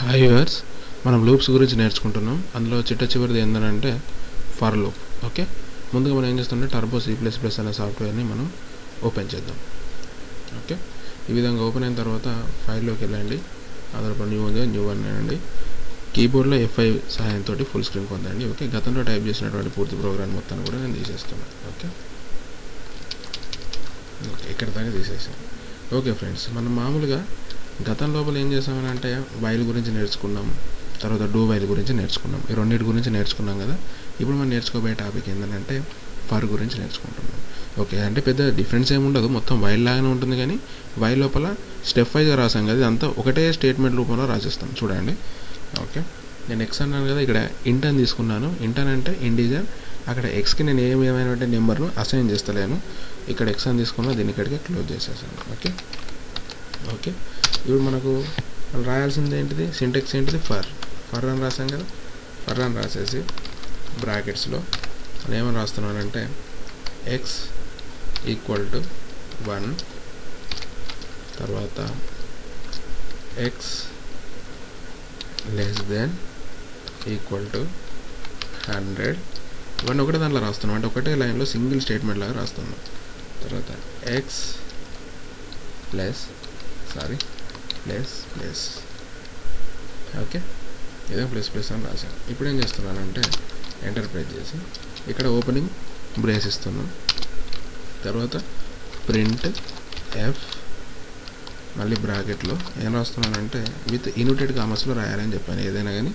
Hi viewers, మనం loops గురించి నేర్చుకుంటున్నాం. అందులో చివరిది ఏంటంటే ఫర్ లూప్. ఓకే, ముందుగా మనం ఏం చేస్తుంటే టర్బో C++ అనే సాఫ్ట్వేర్ని మనం ఓపెన్ చేద్దాం. ఓకే, ఈ విధంగా ఓపెన్ అయిన తర్వాత ఫైల్లోకి వెళ్ళండి. అందులో న్యూ వన్ అండి. కీబోర్డ్లో F5 సహాయంతో ఫుల్ స్క్రీన్ పొందండి. ఓకే, గతంలో టైప్ చేసినటువంటి పూర్తి ప్రోగ్రామ్ మొత్తాన్ని కూడా నేను తీసేస్తున్నాను. ఓకే, ఇక్కడ దాకా తీసేసాను. ఓకే ఫ్రెండ్స్, మనం మామూలుగా గతం లోపల ఏం చేసామని అంటే వైల్ గురించి నేర్చుకున్నాం, తర్వాత డూ వైల్ గురించి నేర్చుకున్నాం. ఈ రెండింటి గురించి నేర్చుకున్నాం కదా. ఇప్పుడు మనం నేర్చుకోబోయే టాపిక్ ఏంటంటే ఫర్ గురించి నేర్చుకుంటున్నాం. ఓకే, అంటే పెద్ద డిఫరెన్స్ ఏమి ఉండదు, మొత్తం వైల్ లాగానే ఉంటుంది. కానీ వైల్ లోపల స్టెప్ వైజ్గా రాసాం కదా, ఇదంతా ఒకటే స్టేట్మెంట్ రూపంలో రాసేస్తాం. చూడండి. ఓకే, నేను ఎక్స్ అన్నాను కదా, ఇక్కడ ఇంట్ అని తీసుకున్నాను. ఇంట్ అని అంటే ఇంటీజర్. అక్కడ ఎక్స్కి నేను ఏమైనా నెంబర్ను అసైన్ చేస్తలేను. ఇక్కడ ఎక్స్ అని తీసుకున్నా, దీన్ని ఇక్కడికి క్లోజ్ చేసేసాను. ఓకే ఓకే ఇప్పుడు మనకు రాయాల్సింది ఏంటిది, సింటెక్స్ ఏంటిది, ఫర్ అని రాసాం కదా. ఫర్ అని రాసేసి బ్రాకెట్స్లో నేను ఏమని రాస్తున్నానంటే ఎక్స్ ఈక్వల్ టు 1, తర్వాత X less than equal to 100. ఇవన్నీ ఒకటే దాంట్లో రాస్తున్నాం, అంటే ఒకటే లైన్లో సింగిల్ స్టేట్మెంట్ లాగా రాస్తున్నాం. తర్వాత ఎక్స్ ప్లస్ ఓకే, ఇదే ప్లస్ అని రాశాను. ఇప్పుడు ఏం చేస్తున్నానంటే ఎంటర్ ప్రెస్ చేసి ఇక్కడ ఓపెనింగ్ బ్రేస్ ఇస్తున్నాం. తర్వాత ప్రింట్ ఎఫ్, మళ్ళీ బ్రాకెట్లో ఏం రాస్తున్నానంటే విత్ ఇన్వర్టెడ్ కామర్స్లో రాయాలని చెప్పాను. ఏదైనా కానీ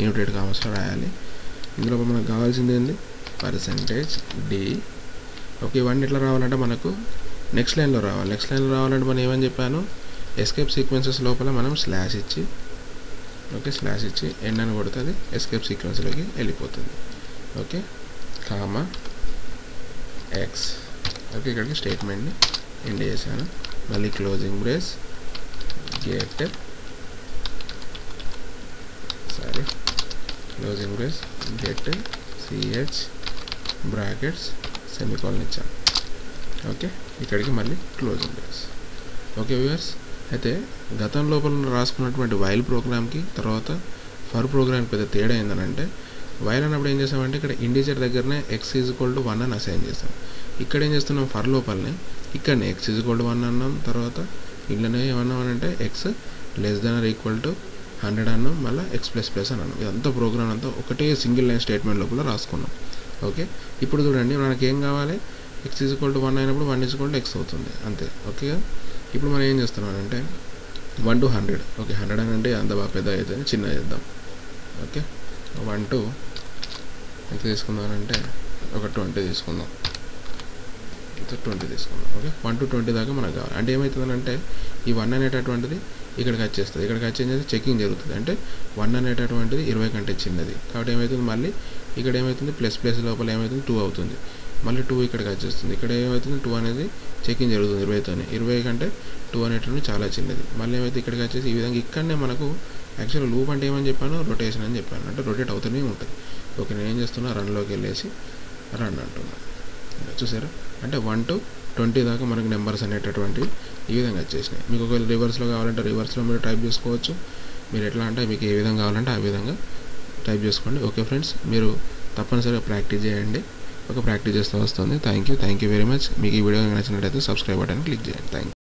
ఇన్వర్టెడ్ కామర్స్లో రాయాలి. ఇందులో మనకు కావాల్సింది ఏంది, %d. ఓకే, ఇవన్నీ ఎట్లా రావాలంటే మనకు నెక్స్ట్ లైన్లో రావాలి. నెక్స్ట్ లైన్లో రావాలంటే మనం ఏమని చెప్పాను, ఎస్కేప్ సీక్వెన్సెస్ లోపల మనం స్లాష్ ఇచ్చి ఎండ్ అని కొడితే అది ఎస్కేప్ సీక్వెన్స్లోకి వెళ్ళిపోతుంది. Okay, comma X. ఓకే, ఇక్కడికి స్టేట్మెంట్ని ఎండ్ చేశాను. మళ్ళీ closing brace, get ch brackets semicolon ఇచ్చాను. ఓకే, ఇక్కడికి మళ్ళీ క్లోజింగ్ బ్రేస్. ఓకే వ్యూవర్స్, అయితే గతం లోపల రాసుకున్నటువంటి వైల్ ప్రోగ్రామ్కి తర్వాత ఫర్ ప్రోగ్రామ్కి పెద్ద తేడా ఏంటంటే, వైల్ అన్నప్పుడు ఏం చేసామంటే ఇక్కడ ఇండిజర్ దగ్గరనే x = 1 అని అసైన్ చేస్తాం. ఇక్కడ ఏం చేస్తున్నాం, ఫర్ లోపలనే ఇక్కడనే x = 1 అన్నాం. తర్వాత ఇట్లనే ఏమన్నామనంటే x less than or equal to 100 అన్నాం. మళ్ళీ x++ అని అన్నాం. ఇదంతా ప్రోగ్రామ్ అంతా ఒకటే సింగిల్ లైన్ స్టేట్మెంట్ లోపల రాసుకున్నాం. ఓకే, ఇప్పుడు చూడండి, మనకి ఏం కావాలి, x = 1 అయినప్పుడు 1 = x అవుతుంది, అంతే. ఓకే, ఇప్పుడు మనం ఏం చేస్తున్నాం అంటే 1 to 100. ఓకే, 100 అని అంటే అంత బాగా పెద్ద అయితే చిన్న చేద్దాం. ఓకే, 1 to ఎంత తీసుకుందామంటే ఒక 20 తీసుకుందాం. 20 తీసుకుందాం. ఓకే, 1 to 20 దాకా మనకు కావాలి. అంటే ఏమవుతుందంటే ఈ 1 అనేటటువంటిది ఇక్కడికి వచ్చేస్తుంది. ఇక్కడికి వచ్చేది చెకింగ్ జరుగుతుంది. అంటే 1 అనేటటువంటిది 20 కంటే చిన్నది కాబట్టి ఏమవుతుంది, మళ్ళీ ఇక్కడ ఏమవుతుంది, ప్లస్ లోపల ఏమవుతుంది, 2 అవుతుంది. మళ్ళీ 2 ఇక్కడికి వచ్చేస్తుంది. ఇక్కడ ఏమవుతుంది, 2 అనేది చెకింగ్ జరుగుతుంది 20తోనే. 20 కంటే 2 అనేటువంటి చాలా చిన్నది. మళ్ళీ ఏమైతే ఇక్కడికి వచ్చేసి ఈ విధంగా ఇక్కడనే మనకు యాక్చువల్ లూప్ అంటే ఏమని చెప్పాను, రొటేషన్ అని చెప్పాను. అంటే రొటేట్ అవుతూనే ఉంటుంది. ఓకే, నేను ఏం చేస్తున్నా, రన్లోకి వెళ్ళేసి రన్ అంటున్నాను. చూసారా, అంటే 1 to 20 దాకా మనకు నెంబర్స్ అనేటటువంటివి ఈ విధంగా వచ్చేసినాయి. మీకు ఒకవేళ రివర్స్లో కావాలంటే రివర్స్లో మీరు టైప్ చేసుకోవచ్చు. మీరు ఎట్లా అంటే మీకు ఏ విధంగా కావాలంటే ఆ విధంగా టైప్ చేసుకోండి. ఓకే ఫ్రెండ్స్, మీరు తప్పనిసరిగా ప్రాక్టీస్ చేయండి. ప్రాక్టీస్ చేస్తూ వస్తుంది. Thank you very much. మీకు ఈ వీడియో నచ్చినట్లయితే సబ్స్క్రైబ్ బటన్ క్లిక్ చేయండి. Thank you.